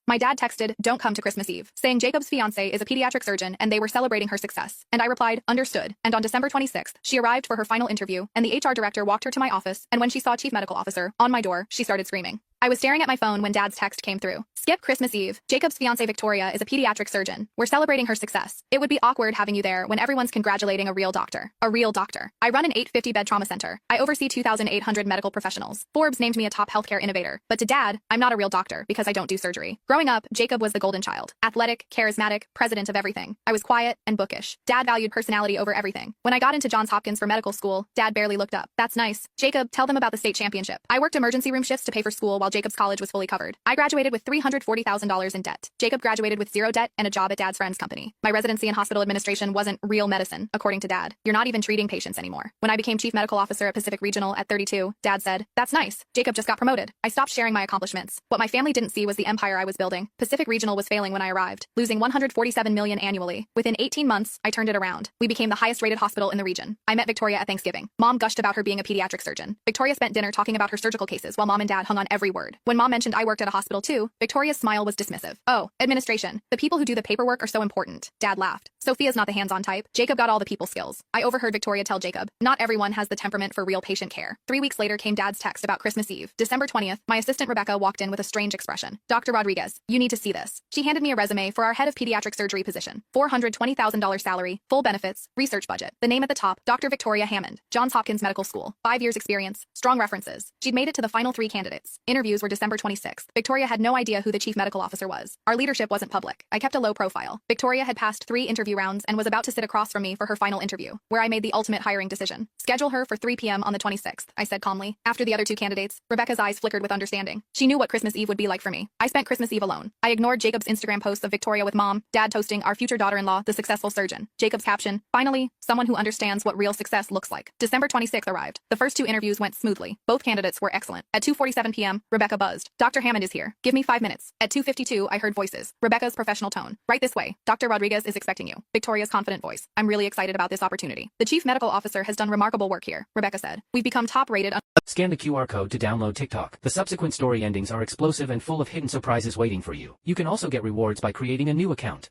My dad texted, "Don't come to Christmas Eve," saying Jacob's fiance is a pediatric surgeon and they were celebrating her success. And I replied, "Understood." And on December 26th, she arrived for her final interview, and the HR director walked her to my office, and when she saw Chief Medical Officer on my door, she started screaming. I was staring at my phone when Dad's text came through. "Skip Christmas Eve. Jacob's fiance Victoria is a pediatric surgeon. We're celebrating her success. It would be awkward having you there when everyone's congratulating a real doctor." A real doctor. I run an 850-bed trauma center. I oversee 2,800 medical professionals. Forbes named me a top healthcare innovator. But to Dad, I'm not a real doctor because I don't do surgery. Growing up, Jacob was the golden child. Athletic, charismatic, president of everything. I was quiet and bookish. Dad valued personality over everything. When I got into Johns Hopkins for medical school, Dad barely looked up. "That's nice. Jacob, tell them about the state championship." I worked emergency room shifts to pay for school while Jacob's college was fully covered. I graduated with $340,000 in debt. Jacob graduated with zero debt and a job at Dad's friend's company. My residency in hospital administration wasn't real medicine, according to Dad. "You're not even treating patients anymore." When I became chief medical officer at Pacific Regional at 32, Dad said, "That's nice. Jacob just got promoted." I stopped sharing my accomplishments. What my family didn't see was the empire I was building. Pacific Regional was failing when I arrived, losing $147 million annually. Within 18 months, I turned it around. We became the highest-rated hospital in the region. I met Victoria at Thanksgiving. Mom gushed about her being a pediatric surgeon. Victoria spent dinner talking about her surgical cases while Mom and Dad hung on every word. When Mom mentioned I worked at a hospital too, Victoria's smile was dismissive. "Oh, administration. The people who do the paperwork are so important." Dad laughed. "Sophia's not the hands-on type. Jacob got all the people skills." I overheard Victoria tell Jacob, "Not everyone has the temperament for real patient care." 3 weeks later came Dad's text about Christmas Eve. December 20th, my assistant Rebecca walked in with a strange expression. "Dr. Rodriguez, you need to see this." She handed me a resume for our head of pediatric surgery position. $420,000 salary, full benefits, research budget. The name at the top, Dr. Victoria Hammond, Johns Hopkins Medical School. 5 years experience, strong references. She'd made it to the final 3 candidates. Interviews were December 26th. Victoria had no idea who the chief medical officer was. Our leadership wasn't public. I kept a low profile. Victoria had passed 3 interview rounds and was about to sit across from me for her final interview, where I made the ultimate hiring decision. "Schedule her for 3 p.m. on the 26th, I said calmly. After the other 2 candidates, Rebecca's eyes flickered with understanding. She knew what Christmas Eve would be like for me. I spent Christmas Eve alone. I ignored Jacob's Instagram posts of Victoria with Mom, Dad toasting our future daughter-in-law, the successful surgeon. Jacob's caption, "Finally, someone who understands what real success looks like." December 26th arrived. The first 2 interviews went smoothly. Both candidates were excellent. At 2:47 p.m., Rebecca buzzed. "Dr. Hammond is here. Give me 5 minutes." At 2:52, I heard voices. Rebecca's professional tone. "Right this way. Dr. Rodriguez is expecting you." Victoria's confident voice. "I'm really excited about this opportunity. The chief medical officer has done remarkable work here," Rebecca said. "We've become top-rated." Scan the QR code to download TikTok. The subsequent story endings are explosive and full of hidden surprises waiting for you. You can also get rewards by creating a new account.